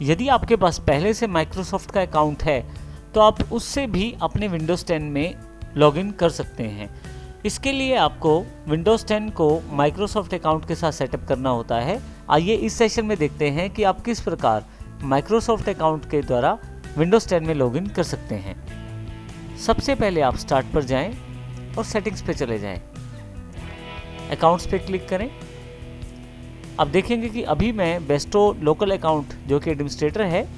यदि आपके पास पहले से माइक्रोसॉफ्ट का अकाउंट है तो आप उससे भी अपने विंडोज़ 10 में लॉगिन कर सकते हैं। इसके लिए आपको विंडोज़ 10 को माइक्रोसॉफ्ट अकाउंट के साथ सेटअप करना होता है। आइए इस सेशन में देखते हैं कि आप किस प्रकार माइक्रोसॉफ्ट अकाउंट के द्वारा विंडोज़ 10 में लॉगिन कर सकते हैं। सबसे पहले आप स्टार्ट पर जाएं और सेटिंग्स पे चले जाएं। अकाउंट्स पे क्लिक करें। अब देखेंगे कि अभी मैं बेस्टो लोकल अकाउंट जो कि एडमिनिस्ट्रेटर है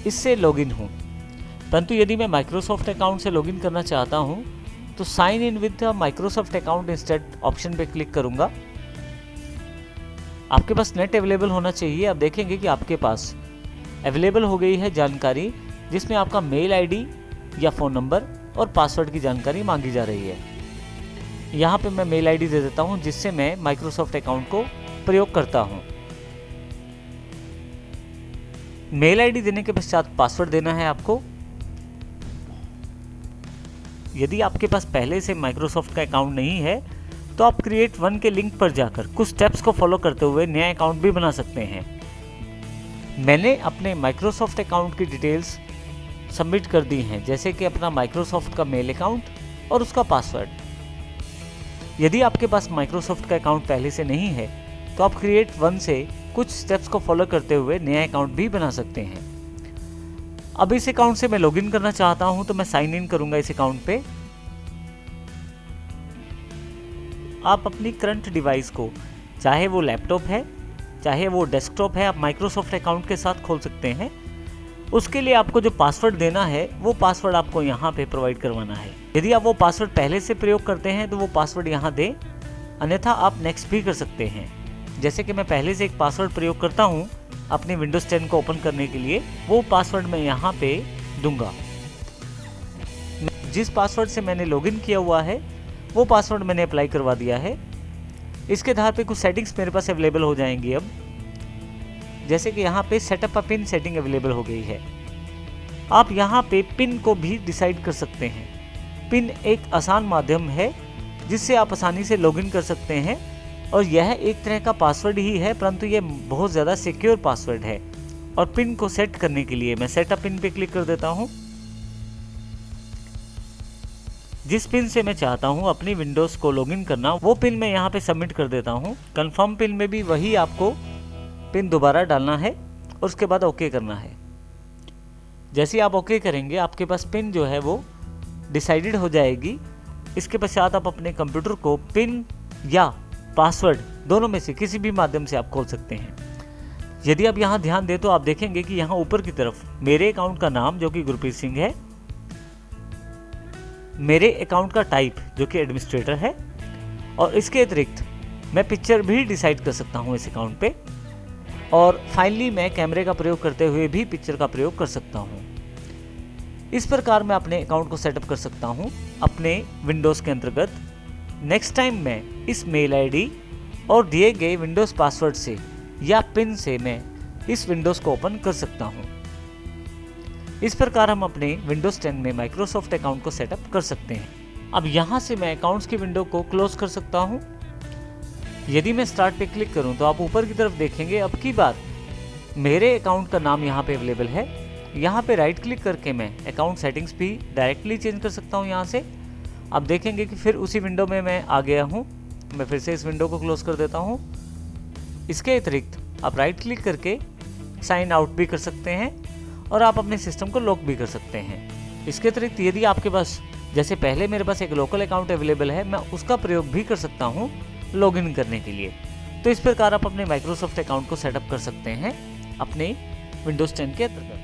इससे लॉगिन हूँ, परंतु यदि मैं माइक्रोसॉफ्ट अकाउंट से लॉगिन करना चाहता हूँ तो sign in with Microsoft account instead option पे क्लिक करूँगा। आपके पास नेट अवेलेबल होना चाहिए। अब देखेंगे कि आपके पास अवेलेबल हो गई है जानकारी, जिसमें आपका मेल आईडी या फ़ोन नंबर और पासवर्ड की जानकारी मांगी जा रही है। यहाँ पे मैं मेल आईडी दे देता हूँ जिससे मैं माइक्रोसॉफ्ट अकाउंट को प्रयोग करता हूँ। मेल आईडी देने के पश्चात पासवर्ड देना है आपको। यदि आपके पास पहले से माइक्रोसॉफ्ट का अकाउंट नहीं है तो आप क्रिएट वन के लिंक पर जाकर कुछ स्टेप्स को फॉलो करते हुए नया अकाउंट भी बना सकते हैं। मैंने अपने माइक्रोसॉफ्ट अकाउंट की डिटेल्स सबमिट कर दी हैं, जैसे कि अपना माइक्रोसॉफ्ट का मेल अकाउंट और उसका पासवर्ड। यदि आपके पास माइक्रोसॉफ्ट का अकाउंट पहले से नहीं है तो आप क्रिएट वन से कुछ स्टेप्स को फॉलो करते हुए नया अकाउंट भी बना सकते हैं। अब इस अकाउंट से मैं लॉगिन करना चाहता हूं तो मैं साइन इन करूंगा इस अकाउंट पे। आप अपनी करंट डिवाइस को, चाहे वो लैपटॉप है चाहे वो डेस्कटॉप है, आप माइक्रोसॉफ्ट अकाउंट के साथ खोल सकते हैं। उसके लिए आपको जो पासवर्ड देना है वो पासवर्ड आपको यहाँ पे प्रोवाइड करवाना है। यदि आप वो पासवर्ड पहले से प्रयोग करते हैं तो वो पासवर्ड यहाँ दें, अन्यथा आप नेक्स्ट भी कर सकते हैं। जैसे कि मैं पहले से एक पासवर्ड प्रयोग करता हूँ अपने विंडोज़ 10 को ओपन करने के लिए, वो पासवर्ड मैं यहाँ पे दूंगा। जिस पासवर्ड से मैंने लॉगिन किया हुआ है वो पासवर्ड मैंने अप्लाई करवा दिया है। इसके आधार पे कुछ सेटिंग्स मेरे पास अवेलेबल हो जाएंगी। अब जैसे कि यहाँ पे सेटअप अ पिन सेटिंग अवेलेबल हो गई है। आप यहाँ पे पिन को भी डिसाइड कर सकते हैं। पिन एक आसान माध्यम है जिससे आप आसानी से लॉगिन कर सकते हैं और यह एक तरह का पासवर्ड ही है, परंतु यह बहुत ज़्यादा सिक्योर पासवर्ड है। और पिन को सेट करने के लिए मैं सेटअप पिन पे क्लिक कर देता हूँ। जिस पिन से मैं चाहता हूँ अपनी विंडोज़ को लॉगिन करना, वो पिन मैं यहाँ पे सबमिट कर देता हूँ। कंफर्म पिन में भी वही आपको पिन दोबारा डालना है और उसके बाद ओके करना है। जैसे आप ओके करेंगे आपके पास पिन जो है वो डिसाइडेड हो जाएगी। इसके पश्चात आप अपने कंप्यूटर को पिन या पासवर्ड दोनों में से किसी भी माध्यम से आप खोल सकते हैं। यदि आप यहाँ ध्यान दें तो आप देखेंगे कि यहाँ ऊपर की तरफ मेरे अकाउंट का नाम जो कि गुरप्रीत सिंह है, मेरे अकाउंट का टाइप जो कि एडमिनिस्ट्रेटर है, और इसके अतिरिक्त मैं पिक्चर भी डिसाइड कर सकता हूँ इस अकाउंट पे, और फाइनली मैं कैमरे का प्रयोग करते हुए भी पिक्चर का प्रयोग कर सकता हूँ। इस प्रकार मैं अपने अकाउंट को सेटअप कर सकता हूँ अपने विंडोज़ के अंतर्गत। नेक्स्ट टाइम मैं इस मेल आईडी और दिए गए विंडोज़ पासवर्ड से या पिन से मैं इस विंडोज़ को ओपन कर सकता हूँ। इस प्रकार हम अपने विंडोज़ 10 में माइक्रोसॉफ्ट अकाउंट को सेटअप कर सकते हैं। अब यहाँ से मैं अकाउंट्स की विंडो को क्लोज कर सकता हूँ। यदि मैं स्टार्ट पे क्लिक करूँ तो आप ऊपर की तरफ देखेंगे अब की बार मेरे अकाउंट का नाम यहाँ पे अवेलेबल है। यहाँ पे राइट क्लिक करके मैं अकाउंट सेटिंग्स भी डायरेक्टली चेंज कर सकता हूँ यहाँ से। अब देखेंगे कि फिर उसी विंडो में मैं आ गया हूँ। मैं फिर से इस विंडो को क्लोज कर देता हूँ। इसके अतिरिक्त आप राइट क्लिक करके साइन आउट भी कर सकते हैं और आप अपने सिस्टम को लॉक भी कर सकते हैं। इसके अतिरिक्त यदि आपके पास, जैसे पहले मेरे पास एक लोकल अकाउंट अवेलेबल है, मैं उसका प्रयोग भी कर सकता हूँ लॉगिन करने के लिए। तो इस प्रकार आप अपने माइक्रोसॉफ्ट अकाउंट को सेटअप कर सकते हैं अपने विंडोज़ 10 के अंतर्गत।